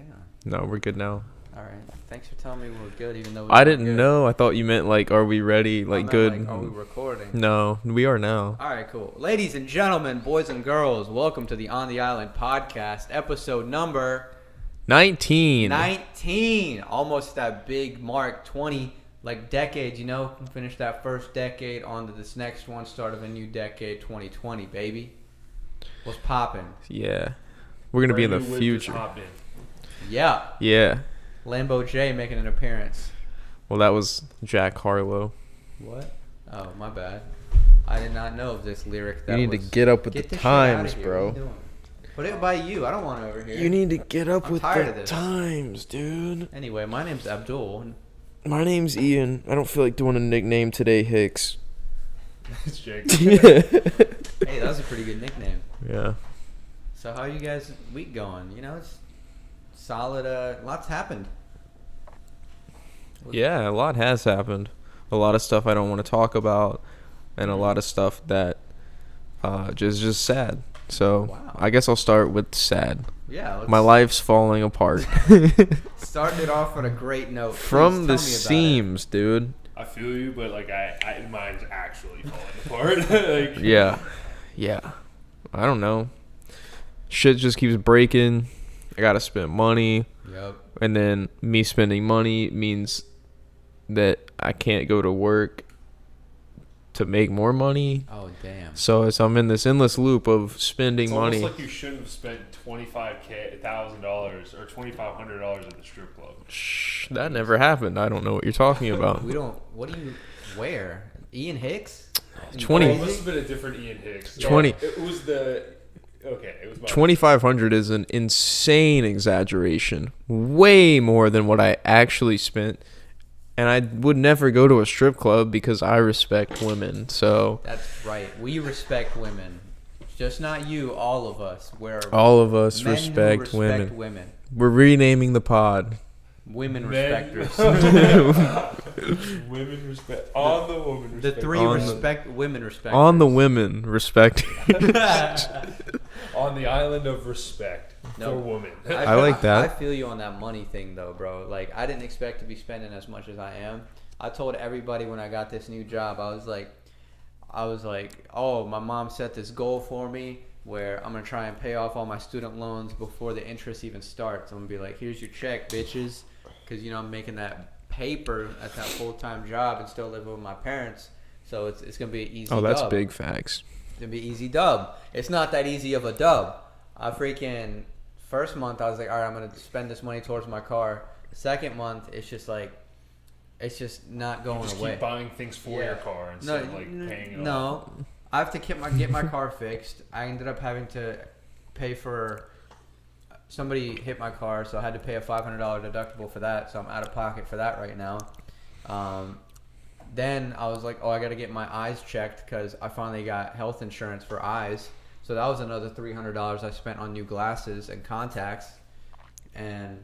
down. No, we're good now. All right. Thanks for telling me we're good, even though we I weren't didn't good. know. I thought you meant like, are we ready? I Like, meant, good. Like, are we recording? No, we are now. All right, cool. Ladies and gentlemen, boys and girls, welcome to the On the Island podcast, episode number 19. 19. Almost that big mark, 20, like decades, you know? Finish that first decade, on to this next one, start of a new decade, 2020, baby. What's popping? Yeah. We're going to be in the future. Yeah. Yeah. Lambo J making an appearance. Well, that was Jack Harlow. What? Oh, my bad. I did not know of this lyric. You need to get up with the this shit times, outta here. bro. What are you doing? Put it by you. I don't want it over here. You need to get up I'm with tired of the this. times, dude. Anyway, my name's Abdul. My name's Ian. I don't feel like doing a nickname today, Hicks. It's Jake. Hey, that was a pretty good nickname. Yeah. So how you guys' week going? You know, it's solid. Lots happened. Yeah, a lot has happened. A lot of stuff I don't want to talk about, and a lot of stuff that just sad. So Wow. I guess I'll start with sad. Yeah. My life's falling apart. Started it off on a great note. From Please the tell me about seams, dude. I feel you, but like mine's actually falling apart. Like, Yeah. I don't know. Shit just keeps breaking. I gotta spend money. Yep. And then me spending money means that I can't go to work to make more money. Oh damn. So I'm in this endless loop of spending it's money. almost like you shouldn't have spent $1,000 or $2,500 at the strip club. Shh, that never happened. I don't know what you're talking about. We don't. What do you wear? Ian Hicks. 20. Oh, it must have been a different Ian Hicks. 20. It was the. Okay, it was my 2,500 is an insane exaggeration. Way more than what I actually spent. And I would never go to a strip club because I respect women. So That's right. We respect women. Just not you. All of us. We're all of us men who respect women. women. We're renaming the pod. Women Men- respecters. women respect on the woman The respect. three On women respecters. On the women respect. On the island of respect No. for women. I like that. I feel you on that money thing though, bro. Like I didn't expect to be spending as much as I am. I told everybody when I got this new job, I was like, oh, my mom set this goal for me where I'm gonna try and pay off all my student loans before the interest even starts. I'm gonna be like, here's your check, bitches, because you know I'm making that paper at that full-time job and still living with my parents. So it's gonna be an easy. Oh, that's dub. big facts. It's gonna be easy dub. It's not that easy of a dub. I freaking first month I was like, all right, I'm gonna spend this money towards my car. Second month, it's just like, it's just not going Just away. keep buying things for your car instead of like paying it off. No, I have to get my car fixed. I ended up having to pay for. Somebody hit my car, so I had to pay a $500 deductible for that. So I'm out of pocket for that right now. Then I was like, oh, I got to get my eyes checked because I finally got health insurance for eyes. So that was another $300 I spent on new glasses and contacts, and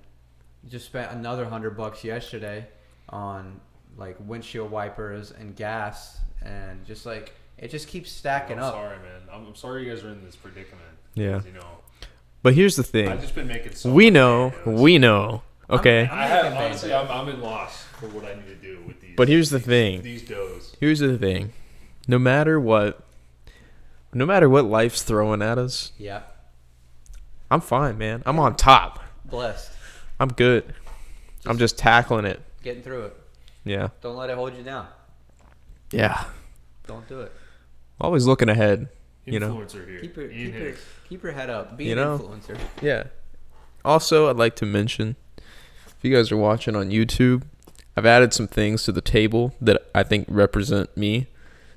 just spent another $100 yesterday on like windshield wipers and gas, and just like it just keeps stacking I'm up. sorry, man. I'm sorry you guys are in this predicament. Yeah. 'Cause, you know, But here's the I've thing. just been making so We much know. videos. We know. Okay. I have making honestly, Band-Aids. I'm in loss for what I need to do with these. But here's the thing. These doughs. Here's the thing. No matter what life's throwing at us, Yeah, I'm fine, man. I'm on top. blessed, I'm good. I'm just tackling it. getting through it. Yeah. Don't let it hold you down. Yeah. Don't do it. Always looking ahead. You know? Influencer here. Ian Hicks. Keep your head up. Be You an know? influencer. Yeah. Also, I'd like to mention, if you guys are watching on YouTube, I've added some things to the table that I think represent me.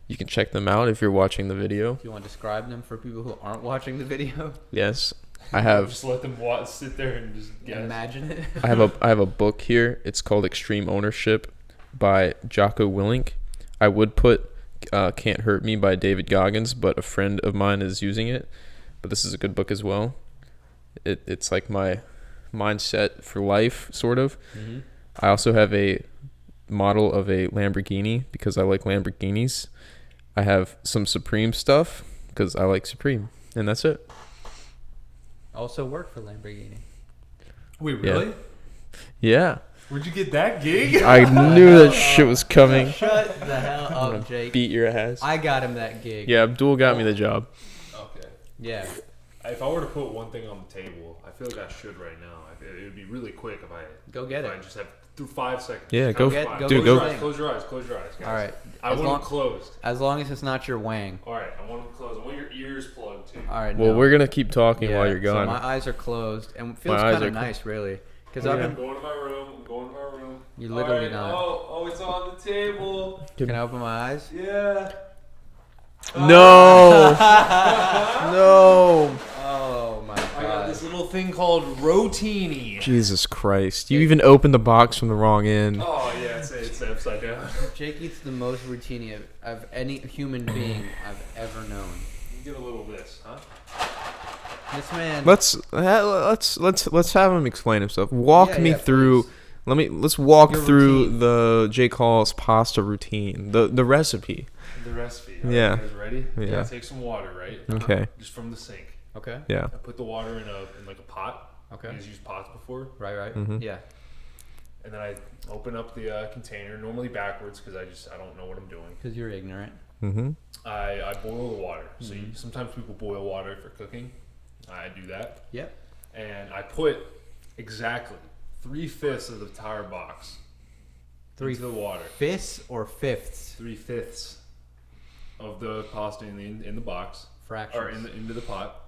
You can check them out if you're watching the video. Do you want to describe them for people who aren't watching the video? Yes. I have Just let them sit there and just guess. Imagine it. I have a book here. It's called Extreme Ownership by Jocko Willink. I would put Can't Hurt Me by David Goggins, but a friend of mine is using it. But this is a good book as well. It's like my mindset for life, sort of. Mm-hmm. I also have a model of a Lamborghini because I like Lamborghinis. I have some Supreme stuff because I like Supreme, and that's it. Also work for Lamborghini. Wait, really? Yeah. Where'd you get that gig? I knew that shit was coming. Shut the hell up, Jake. Beat your ass. I got him that gig. Yeah, Abdul got me the job. Okay. Yeah. If I were to put one thing on the table, I feel like I should right now. It would be really quick if I I just have through 5 seconds. Yeah, Just go. have Get- five. go Dude, Close your eyes. Close your eyes, guys. All right. I As want long- them closed. As long as it's not your wang. All right, I want them closed. I want your ears plugged too. All right. Well, no. we're gonna keep talking Yeah, while you're So gone. my eyes are closed, and it feels My eyes kind are of clo- nice, really, because Yeah. I've I'm been. going to my room. I'm going to my room. You're literally All right. not. Oh, it's on the table. Can I open my eyes? Yeah. No. No. Oh my I got god. this little thing called Rotini. Jesus Christ! You even opened the box from the wrong end. Oh yeah, it's upside down. Jake eats the most routine of any human being I've ever known. Get a little of this, huh? This man. Let's have him explain himself. Walk me through. please. Let's walk Your through routine. the Jake Hall's pasta routine. The recipe. The recipe. Yeah. You guys ready? Yeah. Take some water, right? Okay. Just from the sink. Okay. Yeah. I put the water in like a pot. Okay. You guys used pots before? Right. Mhm. Yeah. And then I open up the container, normally backwards because I don't know what I'm doing. Because you're ignorant. Mm-hmm. I boil the water. So sometimes people boil water for cooking. I do that. Yep. And I put exactly 3/5 of the entire box into the water. Fifths or fifths? 3/5 of the pasta in the box Fractions. or into the pot,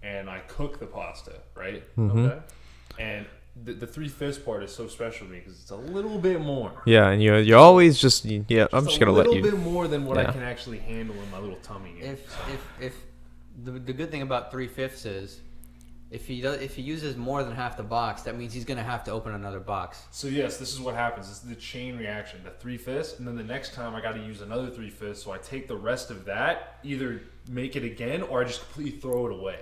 and I cook the pasta, right? Mhm. Okay. And the 3/5 part is so special to me because it's a little bit more. Yeah, and you always just yeah. I'm just gonna let a you. little bit more than what I Yeah. can actually handle in my little tummy. Here. If the good thing about 3/5 is if he uses more than half the box, that means he's gonna have to open another box. So yes, this is what happens. This is the chain reaction. The 3/5, and then the next time I got to use another 3/5. So I take the rest of that, either make it again or I just completely throw it away.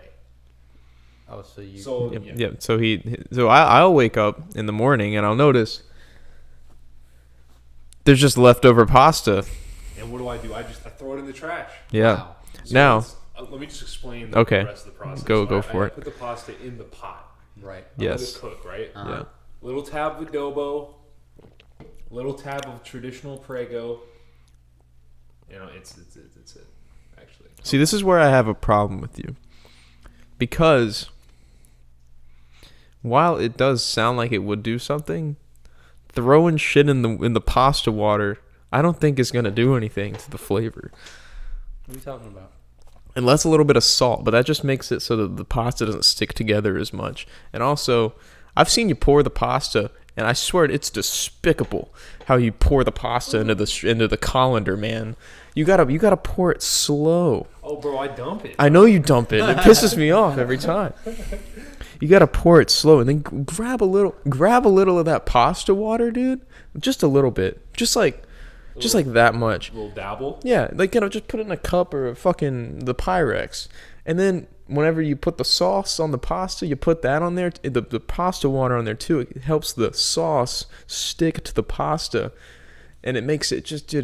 Oh, so you. So Yep, yeah. yep. So I'll wake up in the morning and I'll notice there's just leftover pasta. And what do? I throw it in the trash. Yeah. Wow. So Now- it's- let me just explain Okay. the rest of the process. Go So for I it. put the pasta in the pot. Right. I let Yes. it cook, right? Uh-huh. Yeah. Little tab of adobo, little tab of traditional Prego. You know, it's it actually. See, this is where I have a problem with you. Because while it does sound like it would do something, throwing shit in the pasta water, I don't think is going to do anything to the flavor. What are you talking about? Unless a little bit of salt, but that just makes it so that the pasta doesn't stick together as much. And also, I've seen you pour the pasta, and I swear it's despicable how you pour the pasta into the colander, man. You gotta pour it slow. Oh, bro, I dump it. I know you dump it. It pisses me off every time. You gotta pour it slow, and then grab a little of that pasta water, dude. Just a little bit, just like that much. A little dabble. Yeah, like just put it in a cup or the Pyrex, and then whenever you put the sauce on the pasta, you put that on there. The pasta water on there too. It helps the sauce stick to the pasta, and it makes it just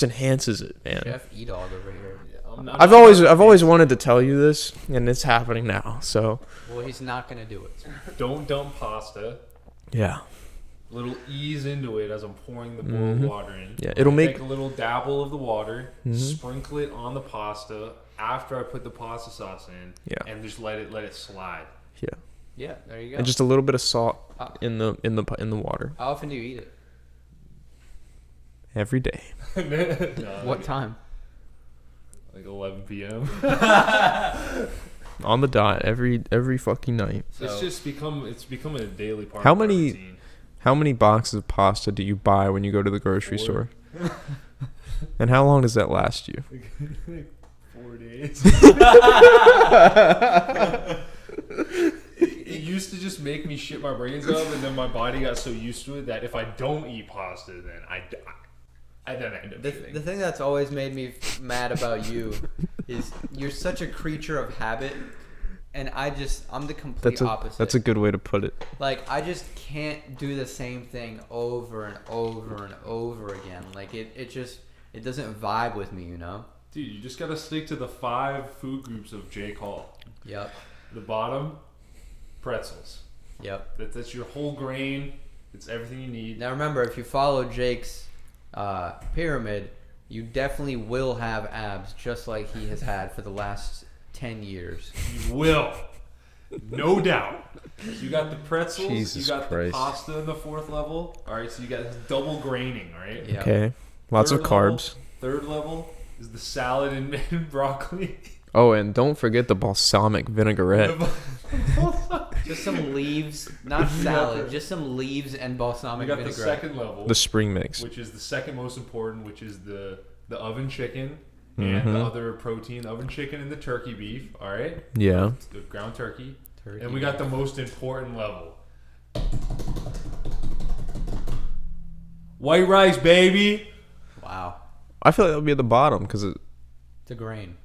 enhances it, man. Chef E-Dog over here. I've always wanted to tell you this, and it's happening now. So Well, he's not gonna do it. Don't dump pasta. yeah, Little ease into it as I'm pouring the boiled water in. Yeah, it'll make- take a little dabble of the water, sprinkle it on the pasta after I put the pasta sauce in, Yeah. and just let it slide. yeah, Yeah, there you go. and just a little bit of salt in the water How often do you eat it? every day. No, What time? like 11 p.m. On the dot every fucking night. It's become a daily part. How of my many- routine. How many boxes of pasta do you buy when you go to the grocery 4. store? And how long does that last you? 4 days. It used to just make me shit my brains up, and then my body got so used to it that if I don't eat pasta, then I then end up The shitting. thing that's always made me mad about you is you're such a creature of habit, and I'm the complete opposite. That's a good way to put it. Like, I just can't do the same thing over and over and over again. Like, it doesn't vibe with me, you know? Dude, you just gotta stick to the 5 food groups of Jake Hall. Yep. The bottom, pretzels. Yep. That's your whole grain. It's everything you need. Now remember, if you follow Jake's pyramid, you definitely will have abs, just like he has had for the last 10 years. You will. No doubt. So you got the pretzels, Jesus you got Christ. the pasta in the 4th level. All right, so you got double graining, right? Yep. Okay. Lots of Third level- carbs. 3rd level is the salad and broccoli. Oh, and don't forget the balsamic vinaigrette. Just some leaves, not salad, just some leaves and We balsamic got the vinaigrette. 2nd level, The spring mix. which is the second most important, which is the oven chicken and the other protein, oven chicken and the turkey beef. All right, Yeah. the ground turkey. Turkey. And we got the most important level. White rice, baby. Wow. I feel like that would be at the bottom because it. It's a grain.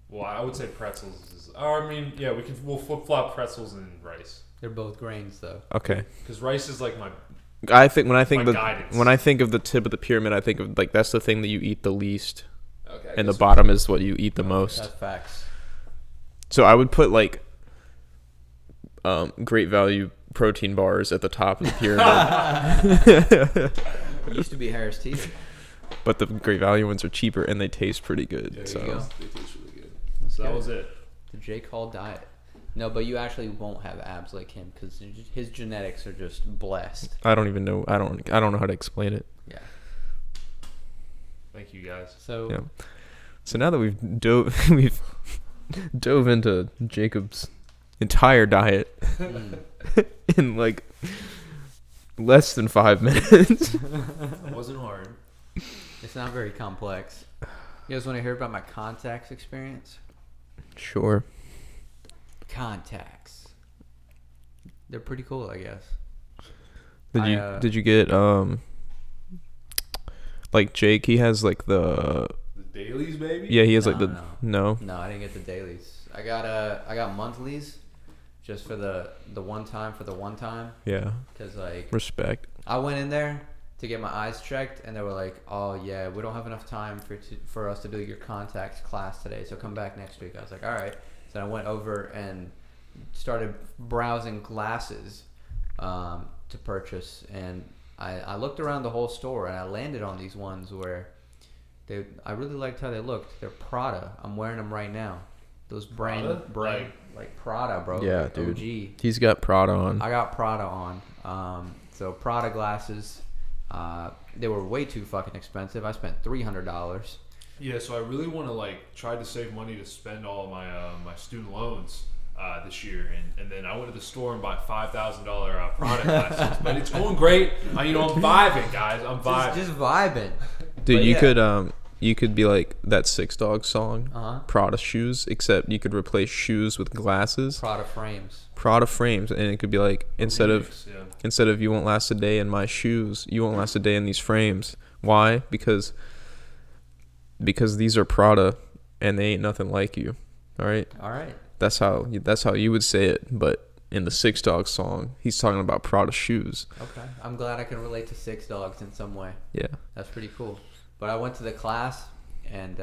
Well, I would say pretzels is. Or, I mean, yeah, we'll flip flop pretzels and rice They're both grains, though. Okay. because rice is like my. I think when I think My the guidance. when I think of the tip of the pyramid, I think of like that's the thing that you eat the least, Okay. and the bottom is what you eat the most. That's facts. So I would put like great value protein bars at the top of the pyramid, It used to be Harris Teeter. but the great value ones are cheaper and they taste pretty good. There So you go. They taste really good. So that good. was it. The Jake Hall diet. No, but you actually won't have abs like him because his genetics are just blessed. I don't even know. I don't know how to explain it. Yeah. Thank you guys. So Yeah. So now that we've dove into Jacob's entire diet in like less than 5 minutes. It wasn't hard. it's not very complex. You guys want to hear about my contacts experience? Sure. Contacts. They're pretty cool, I guess. Did you get like Jake? He has like the The dailies, baby. yeah. He has like No, the no. no. No, I didn't get the dailies. I got monthlies, just for the one time Yeah. because like Respect. I went in there to get my eyes checked, and they were like, "Oh yeah, we don't have enough time for us to do your contacts class today, so come back next week." I was like, "All right." So I went over and started browsing glasses to purchase, and I looked around the whole store, and I landed on these ones where I really liked how they looked. They're Prada. I'm wearing them right now. Those Prada? like Prada, bro. Yeah, like dude. OG. He's got Prada on. I got Prada on. So Prada glasses. They were way too fucking expensive. I spent $300. Yeah, so I really want to like try to save money to spend all of my my student loans this year, and then I went to the store and bought $5,000 product glasses. But it's going great. I'm vibing, guys. I'm vibing. Just vibing. Dude, But you yeah. could be like that Six Dog song, Uh-huh. Prada shoes, except you could replace shoes with glasses, Prada frames. Prada frames, and it could be like instead of you won't last a day in my shoes, you won't last a day in these frames. Why? Because these are Prada, and they ain't nothing like you. All right, All right. that's how you would say it, but. In the Six Dog song, he's talking about Prada shoes. Okay. I'm glad I can relate to Six Dogs in some way. Yeah. That's pretty cool. But I went to the class, and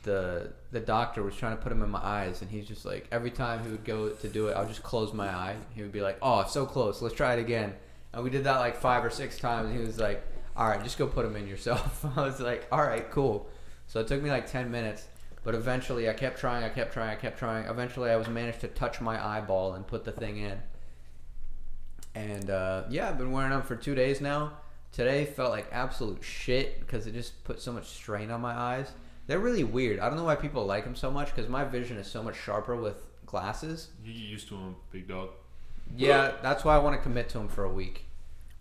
the doctor was trying to put him in my eyes, and he's just like, every time he would go to do it, I would just close my eye. He would be like, "Oh, so close. Let's try it again." And we did that like 5 or 6 times. And he was like, "All right, just go put them in yourself." I was like, "All right, cool." So it took me like 10 minutes. But eventually, I kept trying. Eventually, I was managed to touch my eyeball and put the thing in. And yeah, I've been wearing them for 2 days now. Today felt like absolute shit because it just put so much strain on my eyes. They're really weird. I don't know why people like them so much because my vision is so much sharper with glasses. You get used to them, big dog. Yeah, that's why I want to commit to them for a week.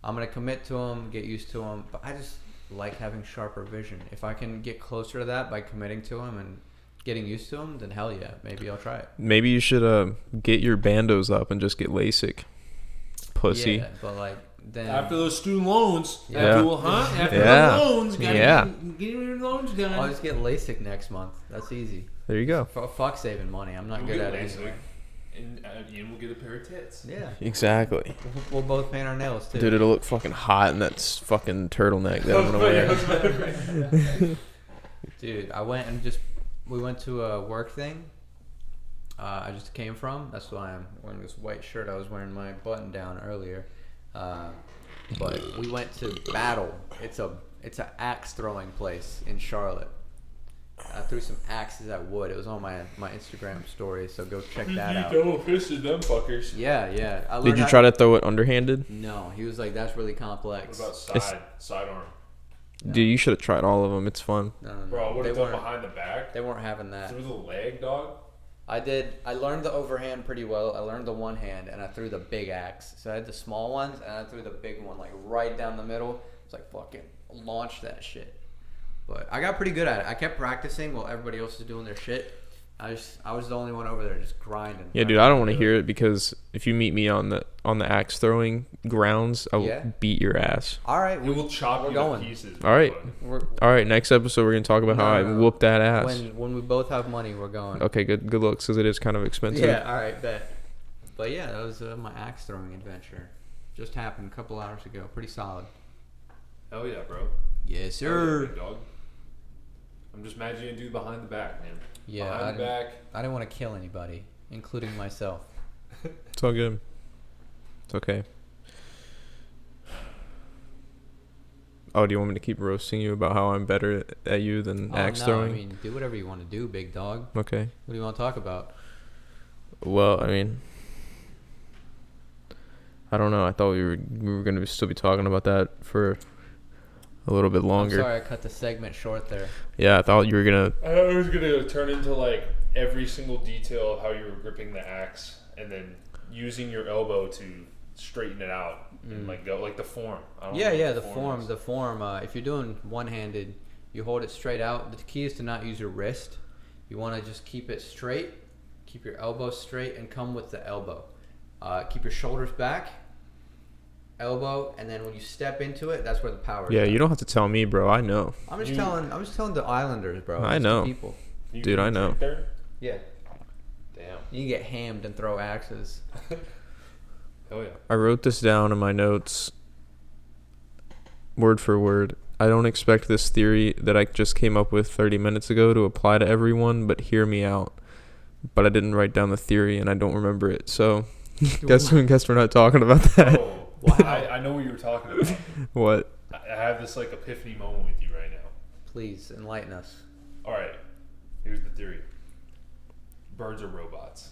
I'm going to commit to them, get used to them. But I just like having sharper vision. If I can get closer to that by committing to them and getting used to them, then hell yeah, maybe I'll try it. Maybe you should get your bandos up and just get LASIK. Pussy. Yeah, but like then After those student loans, Yeah. After Yeah. the loans, gotta Yeah. get your loans done. I'll just get LASIK next month. That's easy. There you go. Fuck saving money. I'm not You'll good get at it LASIK. anyway. And Ian will get a pair of tits. Yeah, Exactly. we'll both paint our nails too. Dude, it'll look fucking hot in that fucking turtleneck that I'm gonna wear. Dude, we went to a work thing. I just came from. That's why I'm wearing this white shirt. I was wearing my button down earlier. But we went to Battle. It's an axe throwing place in Charlotte. I threw some axes at wood. It was on my Instagram story, so go check that out. Double fisted them fuckers. Yeah. Did you try to throw it underhanded? No, he was like, that's really complex. What about sidearm? No. Dude, you should have tried all of them. It's fun. No. Bro, I would They have done weren't- behind the back. They weren't having that. Through the leg, dog. I learned the overhand pretty well. I learned the one hand, and I threw the big axe. So I had the small ones, and I threw the big one like right down the middle. It's like fucking launch that shit. But I got pretty good at it. I kept practicing while everybody else was doing their shit. I was the only one over there just grinding. Yeah, dude, I don't want to hear it because if you meet me on the axe throwing grounds, I will Yeah. beat your ass. All right, We will chop you going. to pieces. All right. bud. All right, next episode we're gonna talk about how I No. whooped that ass. when we both have money, we're going. Okay, good looks because it is kind of expensive. Yeah, all right, bet. But yeah, that was my axe throwing adventure. Just happened a couple hours ago. Pretty solid. Hell yeah, bro. Yes, Hell yeah, sir. big dog. I'm just imagining a dude behind the back, man. Yeah, Behind the back. I didn't want to kill anybody, including myself. It's all good. It's okay. Oh, do you want me to keep roasting you about how I'm better at you than axe no, throwing? I mean, do whatever you want to do, big dog. Okay. What do you want to talk about? Well, I mean, I don't know. I thought we were going to still be talking about that for a little bit longer. I'm sorry, I cut the segment short there. Yeah, I thought you were going to. I thought it was gonna turn into like every single detail of how you were gripping the axe and then using your elbow to straighten it out and like go like the form. I don't know Yeah, what the form. is. The form. If you're doing one-handed, you hold it straight out. The key is to not use your wrist. You want to just keep it straight. Keep your elbow straight and come with the elbow. Keep your shoulders back. Elbow, and then when you step into it, that's where the power is. Yeah, at. you don't have to tell me, bro. I know. I'm just telling the Islanders, bro. I Just the know. people. You Dude, can I know. right there? Yeah. Damn. You can get hammed and throw axes. Hell yeah. I wrote this down in my notes, word for word. I don't expect this theory that I just came up with 30 minutes ago to apply to everyone, but hear me out. But I didn't write down the theory, and I don't remember it. So, guess we're not talking about that. Oh, Wow. I know what you were talking about. What? I have this like epiphany moment with you right now. Please enlighten us. All right, here's the theory. Birds are robots.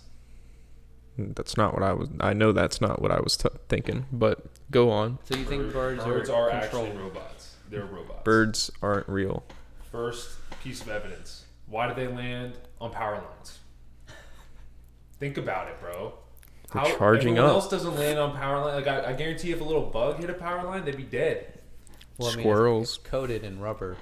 That's not what I was. I know that's not what I was thinking. But go on. So you think birds are controlled? actually robots. They're robots. Birds aren't real. First piece of evidence. Why do they land on power lines? Think about it, bro. They're charging everyone up. else doesn't land on power line. Like I guarantee, if a little bug hit a power line, they'd be dead. Well, I mean, Squirrels. it's coated in rubber.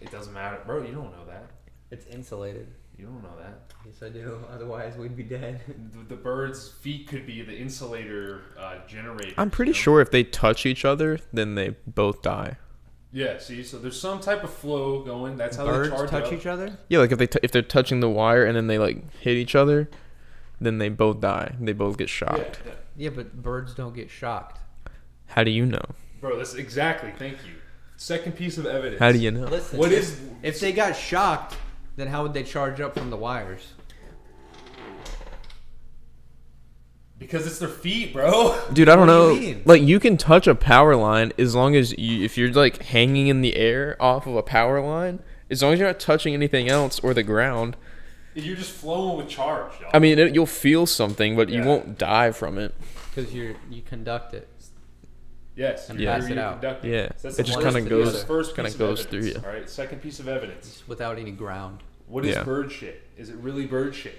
It doesn't matter, bro. You don't know that. It's insulated. You don't know that. Yes, I do. Otherwise, we'd be dead. The bird's feet could be the insulator generator. I'm pretty sure if they touch each other, then they both die. Yeah. See, so there's some type of flow going. That's how Birds they charge touch up. each other? Yeah, like if they're touching the wire and then they like hit each other, then they both die. They both get Yeah, shocked. yeah. Yeah, but birds don't get shocked. How do you know? Bro, that's exactly. Thank you. Second piece of evidence. How do you know? Listen, What is? if they got shocked, then how would they charge up from the wires? Because it's their feet, bro. Dude, I don't What do know. you mean? Like you can touch a power line as long as if you're like hanging in the air off of a power line, as long as you're not touching anything else or the ground. You're just flowing with charge, y'all. I mean, you'll feel something, but you Yeah. won't die from it. Because you conduct it. Yes. And you're- pass it you're out. conducting. Yeah, So that's it the just first- kind of to the goes, other. the first kind piece of goes through evidence, you. All right. Second piece of evidence. Just without any ground. What is Yeah. bird shit? Is it really bird shit,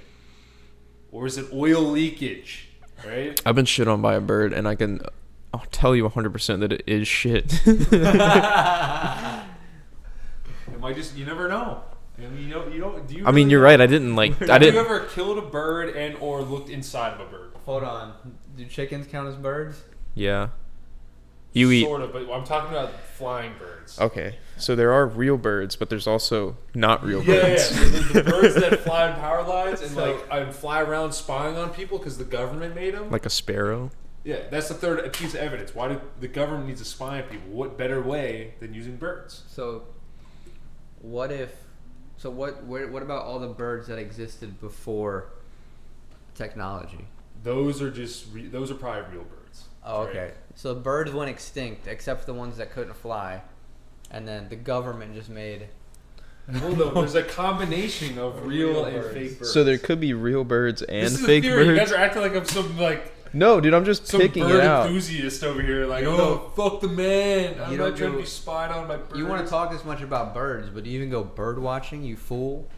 or is it oil leakage? Right. I've been shit on by a bird, and I'll tell you 100% that it is shit. It might just. You never know. I mean, you don't. Do you? I mean, really you're know? right. I didn't like. I Have you didn't. ever killed a bird and or looked inside of a bird? Hold on. Do chickens count as birds? Yeah. You eat. Sort of, but I'm talking about flying birds. Okay, so there are real birds, but there's also not real Yeah, yeah. birds. So the birds that fly on power lines and So- fly around spying on people because the government made them. Like a sparrow. Yeah, that's the third piece of evidence. Why do the government needs to spy on people? What better way than using birds? So, what if? So what? What about all the birds that existed before Technology. Those are those are probably real birds. Oh, right? okay. So birds went extinct, except for the ones that couldn't fly, and then the government just made. Well, no, there's a combination of real and birds. fake birds. So there could be real birds and This is a fake theory. You guys birds. are acting like I'm some No, dude, I'm just some picking bird it out. enthusiast over here. Like, You oh, don't fuck the man. I'm you not don't trying to go- be spied on by birds. You want to talk this much about birds, but do you even go bird watching? You fool.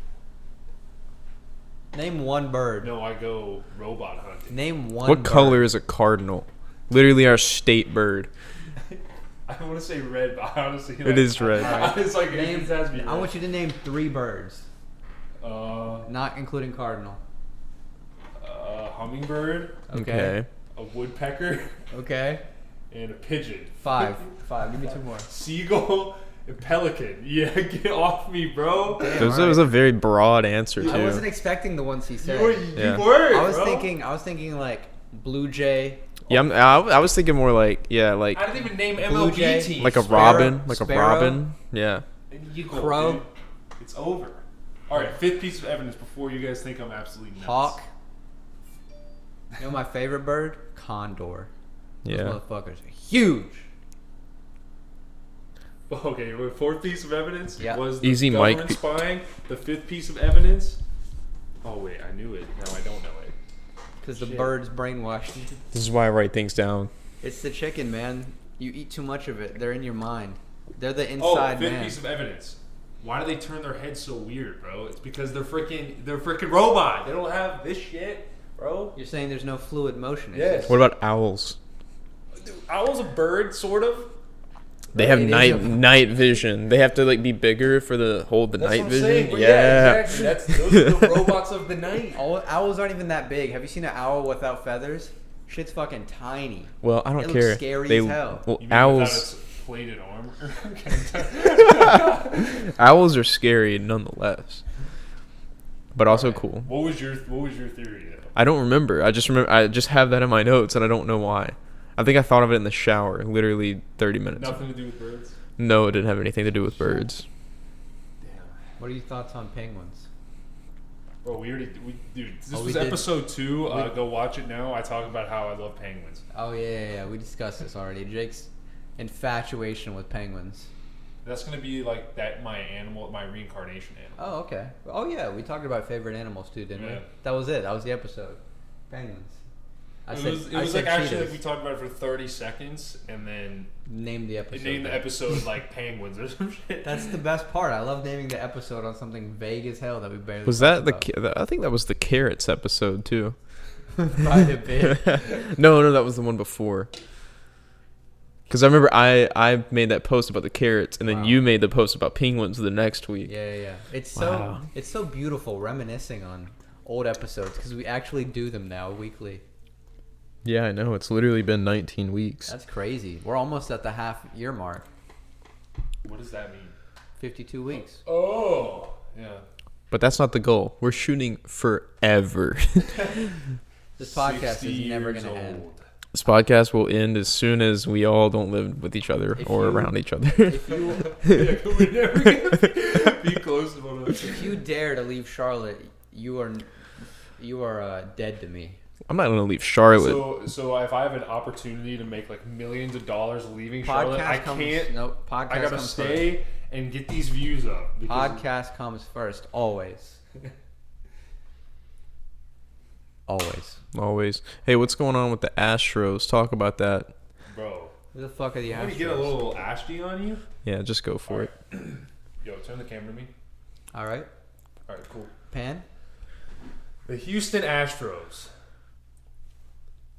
Name one bird. No, I go robot hunting. Name one. What bird. color is a cardinal? Literally our state bird. I want to say red, but honestly, It is red. It's like Name, it has to be red. I want you to name 3 birds, Uh, not including cardinal. hummingbird, Okay. a woodpecker, Okay. and a pigeon. 5. Give me 2 more. Seagull and pelican. Yeah, get off me, bro. Damn, That was a very broad answer I wasn't too. expecting the ones he said. Yeah. You were. I was bro. thinking like blue jay. Yeah, I was thinking more like like I didn't even name Blue MLB jay. teams. like a bro. robin, like a Sparrow. robin. Yeah. Eagle, Crow. dude. It's over. All right, 5th piece of evidence before you guys think I'm absolutely nuts. Hawk. You know my favorite bird? Condor. Those Yeah. motherfuckers are huge. Okay, the 4th piece of evidence Yeah. was the Easy, government Mike. spying. The 5th piece of evidence. Oh wait, I knew it. Now I don't know it. Because the Shit. birds brainwashed you. This is why I write things down. It's the chicken, man. You eat too much of it. They're in your mind. They're the Oh, inside 5th man. piece of evidence. Why do they turn their heads so weird, bro? It's because they're freaking robot. They don't have this shit, bro. You're saying there's no fluid motion. It's Yes. just- What about owls? Dude, owl's a bird, sort of. They have It is night vision. They have to like be bigger for the hold the That's night what I'm vision. saying. But Yeah. exactly. Those are the robots of the night. Owls aren't even that big. Have you seen an owl without feathers? Shit's fucking tiny. Well, I don't It looks care. scary they, as hell. Well, You mean without owls its plated armor? owls are scary nonetheless. But also Alright. cool. What was your theory though? I don't remember. I just have that in my notes and I don't know why. I think I thought of it in the shower, literally 30 minutes. ago. Nothing to do with birds. No, it didn't have anything to do with birds. Damn. What are your thoughts on penguins? Bro, dude. This Oh, we was did- episode 2. we- Go watch it now. I talk about how I love penguins. Oh yeah. We discussed this already. Jake's infatuation with penguins. That's gonna be like that. My reincarnation animal. Oh okay. Oh yeah, we talked about favorite animals too, didn't we? Yeah. That was it. That was the episode. Penguins. I It said, was I said like actually cheetahs. like we talked about it for 30 seconds and then Name the it episode. named the then. episode like penguins or some shit. That's the best part. I love naming the episode on something vague as hell that we barely. Was talked that about. I think that was the carrots episode too. Might have been. No, that was the one before. Because I remember I made that post about the carrots, and then Wow. you made the post about penguins the next week. Yeah. It's Wow. so beautiful reminiscing on old episodes because we actually do them now weekly. Yeah, I know. It's literally been 19 weeks. That's crazy. We're almost at the half year mark. What does that mean? 52 weeks. Oh, yeah. But that's not the goal. We're shooting forever. This podcast 60 is never years gonna end. old. This podcast will end as soon as we all don't live with each other If or you- around each other. If you Yeah, we're never gonna be close to one another. if you dare to leave Charlotte, you are dead to me. I'm not gonna leave Charlotte. So if I have an opportunity to make like millions of dollars leaving Charlotte, I can't. Nope. Podcast I gotta comes stay and get these views up. first. Because Podcast comes first, always. Always. Always. Hey, what's going on with the Astros? Talk about that. bro, Who the fuck are the let me Astros? get a little Ashty on you. Yeah, just go for it. Yo, turn the camera to me. All right. All right, cool. Pan. The Houston Astros.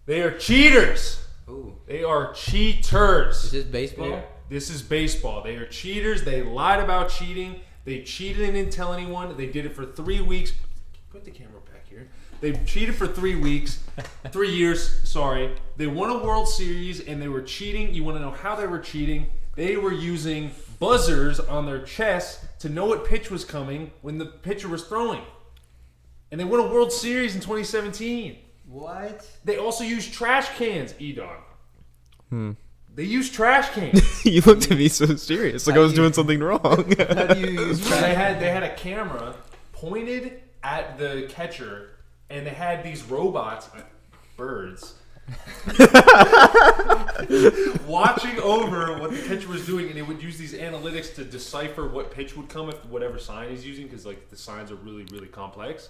They are cheaters. Ooh. They are cheaters. Is this baseball? Yeah, this is baseball. They are cheaters. They lied about cheating. They cheated and didn't tell anyone. They did it for 3 weeks. Put the camera back here. They cheated for 3 weeks, 3 years, sorry. They won a World Series and they were cheating. You want to know how they were cheating? They were using buzzers on their chest to know what pitch was coming when the pitcher was throwing. And they won a World Series in 2017. What? They also used trash cans, E-Dog. They used trash cans. You looked at me so serious, like I was doing something wrong. How do you use they had a camera pointed at the catcher and they had these robots, birds, watching over what the pitcher was doing, and it would use these analytics to decipher what pitch would come if whatever sign he's using, because like the signs are really, really complex.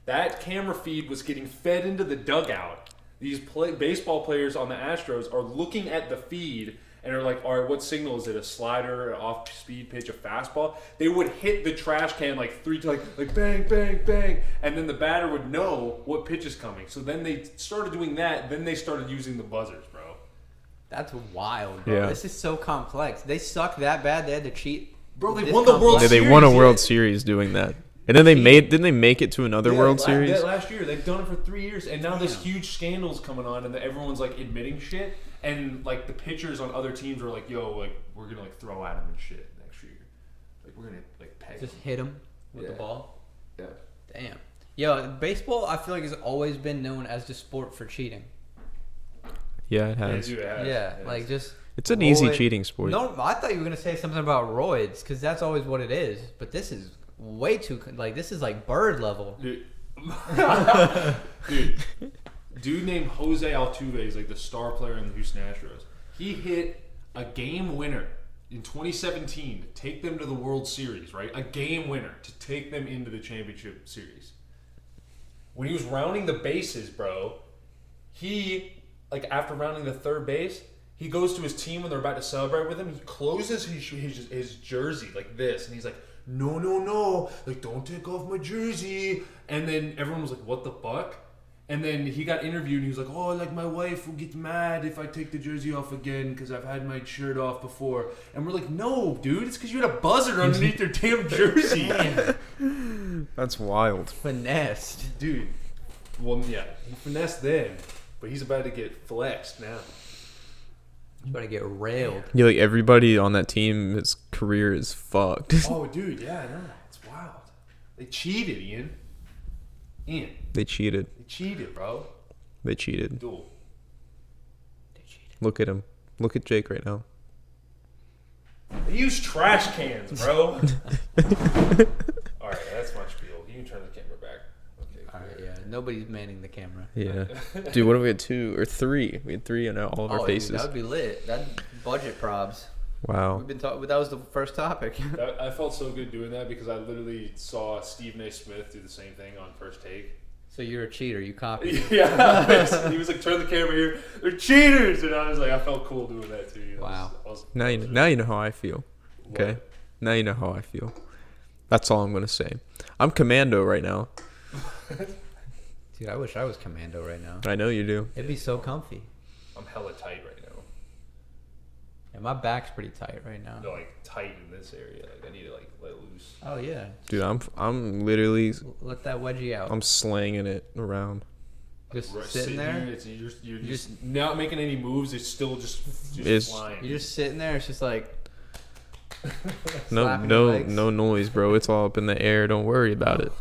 That camera feed was getting fed into the dugout. These baseball players on the Astros are looking at the feed and are like, all right, what signal is it? A slider, an off-speed pitch, a fastball? They would hit the trash can like 3 times, like bang, bang, bang, and then the batter would know what pitch is coming. So then they started doing that. Then they started using the buzzers, bro. That's wild, bro. Yeah. This is so complex. They suck that bad. They had to cheat. Bro, they this won the World complex. They won a Series, World yeah. Series doing that. And then didn't they make it to another World Series? Last year. They've done it for 3 years, and now this huge scandal's coming on, and everyone's like admitting shit, and like the pitchers on other teams are like, "Yo, like we're gonna like throw at him and shit next year. Like we're gonna like peg Just him." hit him with the Yeah. ball. Yeah. Damn. Yo, baseball, I feel like has always been known as the sport for cheating. Yeah, it has. Yeah, like just. It's an easy roid- cheating sport. No, I thought you were gonna say something about roids, because that's always what it is. But this is way too like this is like bird level. Dude. Dude named Jose Altuve is like the star player in the Houston Astros. He hit a game winner in 2017 to take them to the World Series, right? A game winner to take them into the championship series. When he was rounding the bases, bro, he, like after rounding the third base, he goes to his team when they're about to celebrate with him. He closes his jersey like this, and he's like, no, like don't take off my jersey. And then everyone was like, what the fuck? And then he got interviewed, and he was like, oh, like my wife will get mad if I take the jersey off again because I've had my shirt off before. And we're like, no, dude, it's because you had a buzzer underneath your damn jersey. That's wild. Finessed. Dude, well, yeah, he finessed then, but he's about to get flexed now. You better get railed. Yeah, like everybody on that team, his career is fucked. Oh, dude, yeah, I know. It's wild. They cheated, Ian. They cheated. They cheated, bro. They cheated. Duel. Look at him. Look at Jake right now. They use trash cans, bro. All right, that's my spiel. You can turn the camera back. Okay. All right, yeah. Nobody's manning the camera. Yeah. Dude, what if we had 2 or 3? We had 3 on all of our Dude, faces. that would be lit. That budget probs. Wow. We've been talking. That was the first topic. I felt so good doing that because I literally saw Stephen A. Smith do the same thing on First Take. So you're a cheater. You copied. Yeah. He was like, turn the camera here. They're cheaters. And I was like, I felt cool doing that too. Wow. Now you know how I feel. Okay? What? Now you know how I feel. That's all I'm going to say. I'm commando right now. Dude, I wish I was commando right now. I know you do. It'd be so comfy. I'm hella tight right now. And my back's pretty tight right now. They're like tight in this area. Like I need to like let loose. Oh yeah. Dude, I'm literally Let that wedgie out. I'm slanging it around. Just Right, sitting there. You're just not making any moves. It's still just It's- flying. You're just sitting there. It's just like No slapping your legs. no noise, bro. It's all up in the air. Don't worry about it.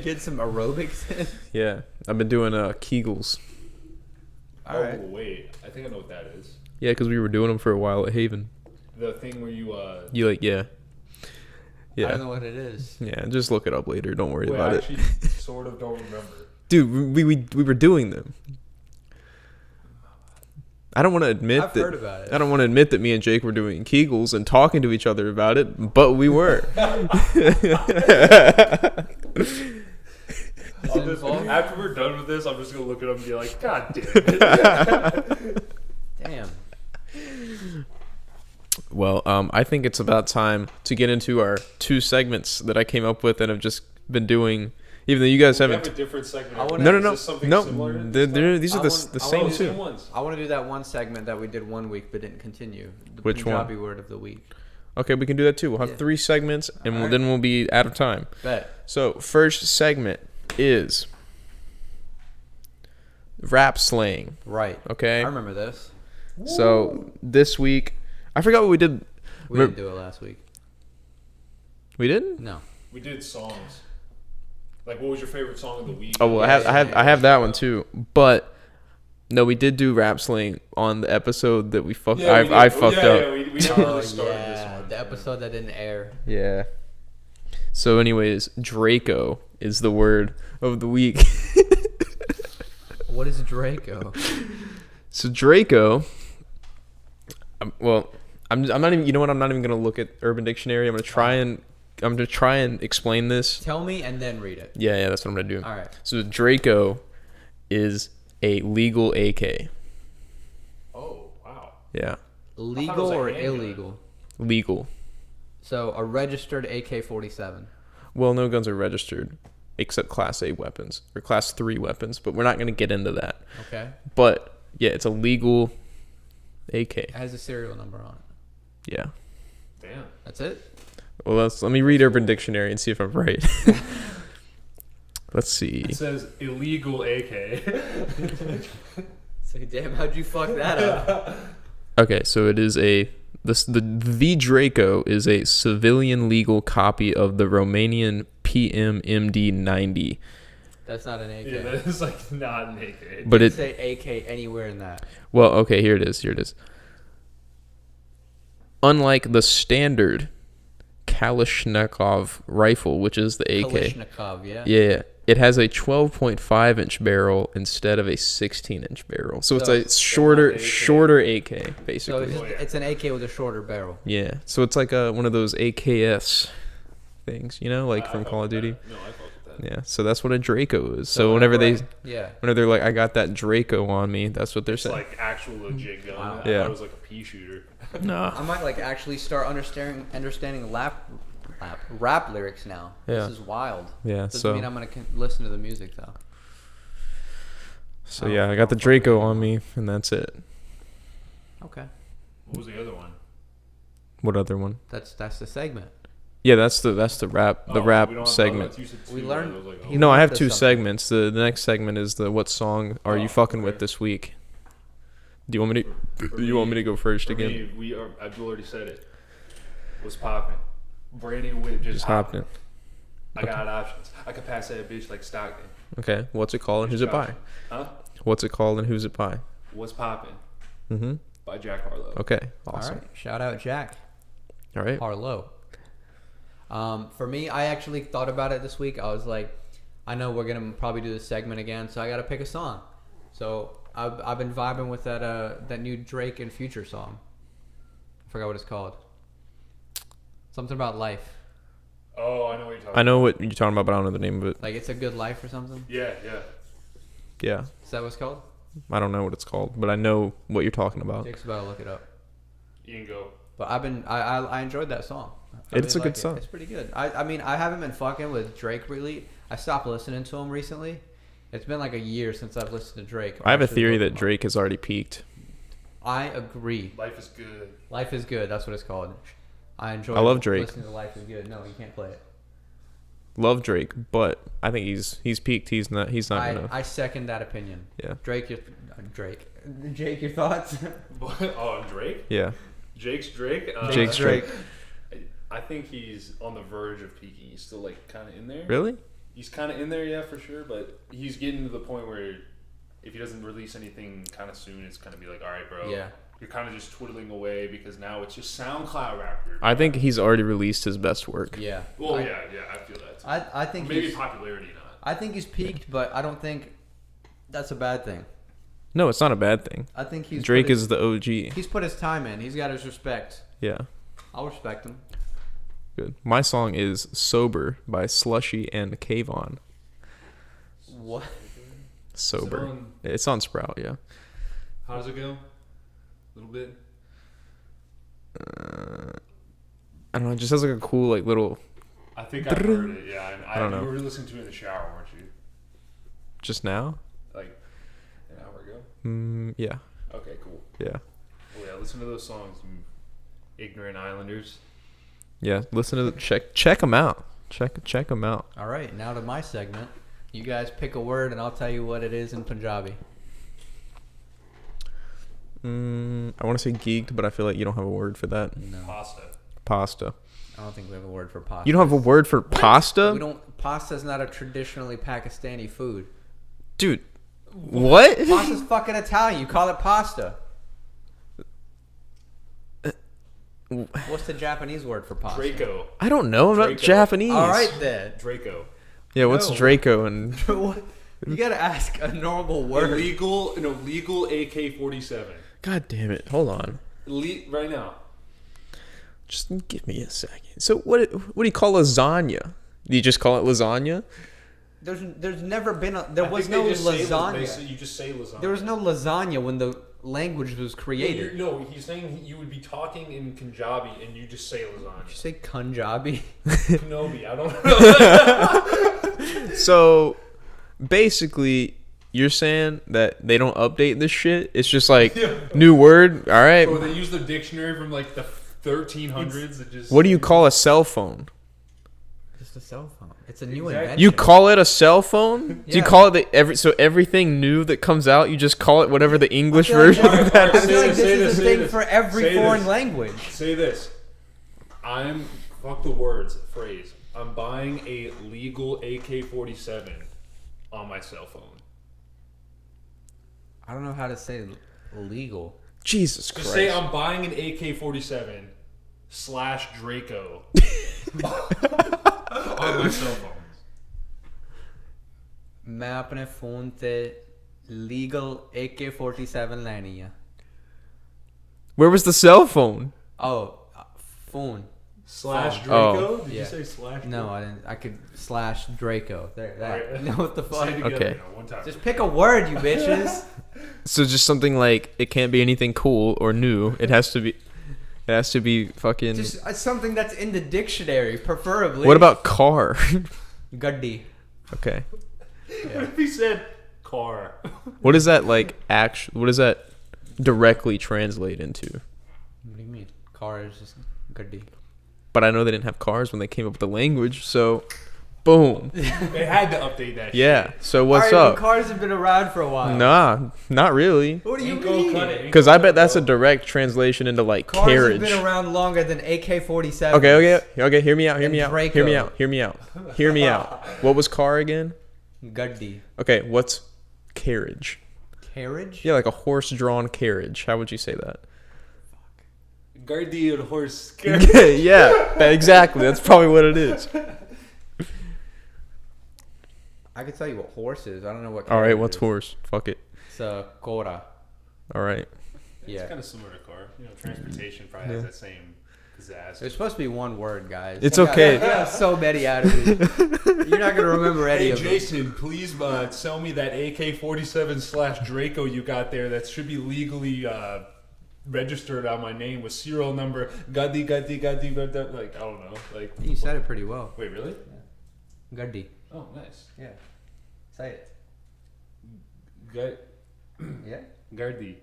Get some aerobics in. Yeah. I've been doing Kegels. All right. Oh wait, I think I know what that is. Yeah, because we were doing them for a while at Haven. The thing where you You like, yeah. I Yeah. don't know what it is. Yeah, just look it up later. Don't worry wait, about I it. actually sort of don't remember. Dude, we were doing them. I don't want to admit I've that heard about it. I don't want to admit that me and Jake were doing Kegels and talking to each other about it, but we were. After we're done with this, I'm just gonna look at him and be like, God damn it. Damn. Well, I think it's about time to get into our 2 segments that I came up with and have just been doing, even though you guys We have haven't. a different segment. I wanna- No, Is no, this something no. similar? These are the same want- two. ones. I want to do that one segment that we did one week but didn't continue. The Which one? Punjabi word of the week. Okay, we can do that too. We'll have Yeah. 3 segments, and Alright. then we'll be out of time. Bet. So, first segment is rap slang. Right. Okay. I remember this. So this week, I forgot what we did. We didn't do it last week. We didn't. No. We did songs. Like, what was your favorite song of the week? Oh well, I have that one too. But no, we did do rap slang on the episode that we fucked. Yeah, we did. I fucked up. Yeah, we never Oh really started this yeah, one. the episode that didn't air. Yeah. So, anyways, Draco is the word of the week. What is Draco? So Draco. I'm not even. You know what? I'm not even gonna look at Urban Dictionary. I'm gonna try and explain this. Tell me and then read it. Yeah, that's what I'm gonna do. All right. So Draco is a legal AK. Oh, wow. Yeah, Legal a or handgun. illegal? legal. So a registered AK-47. Well, no guns are registered except Class A weapons or Class 3 weapons, but we're not gonna get into that. Okay. But yeah, it's a legal AK. It has a serial number on it. Yeah. Damn. That's it? Well, let me read Urban Dictionary and see if I'm right. Let's see. It says illegal AK. Say, damn, how'd you fuck that up? Okay, so it is the Draco is a civilian legal copy of the Romanian PMMD 90. That's not an AK. Yeah, that is like not an AK. But Didn't it say AK anywhere in that. well, okay, here it is. Unlike the standard Kalashnikov rifle, which is the AK. Kalashnikov, yeah. Yeah, it has a 12.5 inch barrel instead of a 16 inch barrel. So it's So a it's shorter AK. shorter AK So basically. it's, just, it's an AK with a shorter barrel. Yeah, so it's like one of those AKS things, like from Call of Duty. No, I fuck with that. Yeah, so that's what a Draco is. So whenever Yeah. they're like, I got that Draco on me, that's what they're It's saying. like actual legit gun. Wow. I Yeah. thought it was like a pea shooter. Nah. I might like actually start understanding rap lyrics now. Yeah. This is wild. Yeah, Doesn't so mean I'm gonna listen to the music though. so yeah, I got the Draco on me, and that's it. Okay. What was the other one? What other one? That's the segment. Yeah, that's the rap Oh, we don't rap have- segment. you said We two, learned- I was like, he- No, I have That's 2 something. segments. The next segment is the what song are you Oh, fucking with okay. this week? Do you want me to? For Do you want me to go first For again? me, Abdul already said it. What's popping? Brady Whip just Just hopped in. I got options. I could pass that bitch like Stockton. Okay, what's it called and who's it by? Huh? What's it called and who's it by? What's popping? Mm-hmm. By Jack Harlow. Okay, awesome. All right. Shout out Jack All right. Harlow. For me, I actually thought about it this week. I was like, I know we're gonna probably do this segment again, so I gotta pick a song. So I've been vibing with that new Drake and Future song. I forgot what it's called. Something about life. Oh, I know what you're talking I know what you're talking about, but I don't know the name of it. Like it's a good life or something. Yeah, yeah. Yeah, Is that what it's called? I don't know what it's called, but I know what you're talking about. Jake's about to look it up. You can go. But I enjoyed that song. I It's a good like song. It's pretty good. I mean I haven't been fucking with Drake really. I stopped listening to him recently. It's been like a year since I've listened to Drake. I have a Actually theory looked that him up. Drake has already peaked. I agree. Life is good. Life is good. That's what it's called. I enjoy. I love Drake. Listening to Life is Good. No, you can't play it. Love Drake, but I think he's peaked. He's not gonna. I second that opinion. Yeah. Drake, Jake, your thoughts? Oh, Drake? Yeah. Jake's Drake? Jake's Drake. I think he's on the verge of peaking. He's still like kind of in there. Really? He's kind of in there, yeah, for sure. But he's getting to the point where if he doesn't release anything kind of soon, it's gonna be like, all right, bro. Yeah. You're kind of just twiddling away because now it's just SoundCloud rapper. I think he's already released his best work. Yeah. Well, I, yeah, I feel that. Too. I think Maybe he's, popularity not. I think he's peaked, but I don't think that's a bad thing. No, it's not a bad thing. I think he's Drake put his, is the OG. He's put his time in. He's got his respect. Yeah. I'll respect him. Good. My song is "Sober" by Slushy and Kayvon. What? Sober. on- It's on Sprout. Yeah. How does it go? A little bit. I don't know. It just has like a cool like little. I think I heard it. Yeah, and I don't know. You were listening to it in the shower, weren't you? Just now. Like an hour ago. Yeah. Okay, cool. Yeah. Well, yeah, listen to those songs, you ignorant islanders. Yeah. Listen to check them out. Check them out. All right, now to my segment. You guys pick a word, and I'll tell you what it is in Punjabi. I want to say geeked, but I feel like you don't have a word for that. No, Pasta. Pasta. I don't think we have a word for pasta. You don't have a word for pasta, We don't. Pasta's not a traditionally Pakistani food. dude. What? Pasta's fucking Italian. You call it pasta. What's the Japanese word for pasta? Draco. I don't know. I'm not Draco. Japanese. All right then. Draco. Yeah, what's No. Draco and What? You gotta ask a normal word. An illegal AK-47. God damn it. Hold on. Right now. Just give me a second. So what do you call lasagna? Do you just call it lasagna? There's never been there I was think no they just say lasagna. you just say lasagna. There was no lasagna when the language was created. No, he's saying you would be talking in Punjabi and you just say Did you lasagna. say Punjabi? Kenobi, I don't know. So basically, you're saying that they don't update this shit? It's just like new word. All right. Or they use the dictionary from like the 1300s. It just What do you call a cell phone? Just a cell phone. It's a new Exactly. invention. You call it a cell phone? Do you Yeah. call it everything new that comes out? You just call it whatever the English I feel like version this- of that I is? feel like Say this this, is a say thing this. for every Say foreign this. language. Say this. Fuck the words, phrase. I'm buying a legal AK-47 on my cell phone. I don't know how to say legal. Jesus Just Christ. say I'm buying an AK-47 / Draco on my cell phone. मैं अपने phone ते legal AK-47 ਲੈਣੀ ਆ. Where was the cell phone? Oh, phone. / Oh. Draco? Did Yeah. you say / No, I didn't. I could / Draco. There, that. Alright. You know what the Say it fuck? together Okay. now, one time. Just pick a word, you bitches. So just something like it can't be anything cool or new. It has to be fucking. Just something that's in the dictionary, preferably. What about car? Gaddi? Okay. What if he said car? What is that like? What does that directly translate into? What do you mean? Car is just Gaddi. But I know they didn't have cars when they came up with the language. So, boom. They had to update that. Yeah. So what's Alright, up? but cars have been around for a while. Nah, not really. What do you Ain't go mean? cut it. Because I bet that's a direct translation into like Cars carriage. have been around longer than AK-47. Okay. Hear me out. And Hear Draco. me out. What was car again? Gaddi. Okay, what's carriage? Carriage? Yeah, like a horse-drawn carriage. How would you say that? Guardian horse. Yeah, exactly. That's probably what it is. I could tell you what horse is. I don't know what. All right, carriage what's is. horse? Fuck it. It's a Cora. All right. Yeah. It's kind of similar to car. You know, transportation probably has that same pizzazz. It's supposed to be one word, guys. It's You got- okay. You got so many out of it. You're not gonna remember any Hey of them. Jason, please sell me that AK-47 / Draco you got there. That should be legally registered on my name with serial number. Gaddi. Like I don't know. Like You said it pretty well. wait, really? Gaddi. Oh, nice. Yeah. Say it. Yeah. Gardi.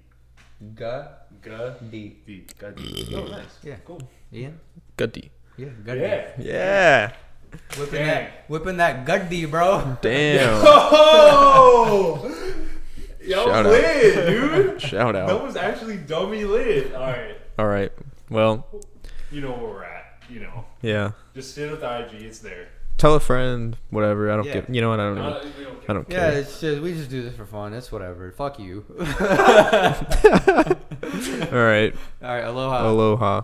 Gaddi. Gaddi. Oh, nice. Yeah. Cool. Ian. Gutty. Yeah. Gaddi. Yeah. Yeah. Whipping that Gaddi, bro. Damn. Oh! Yo, Shout out. lit, dude. Shout That out. was actually dummy lit. All right. All right. Well, You know where we're at. You know. yeah. Just sit with the IG. It's there. Tell a friend, whatever. I don't Yeah. give. You know what? I don't even. We don't I don't Yeah, care. it's just we just do this for fun. It's whatever. Fuck you. All right. All right. Aloha. Aloha.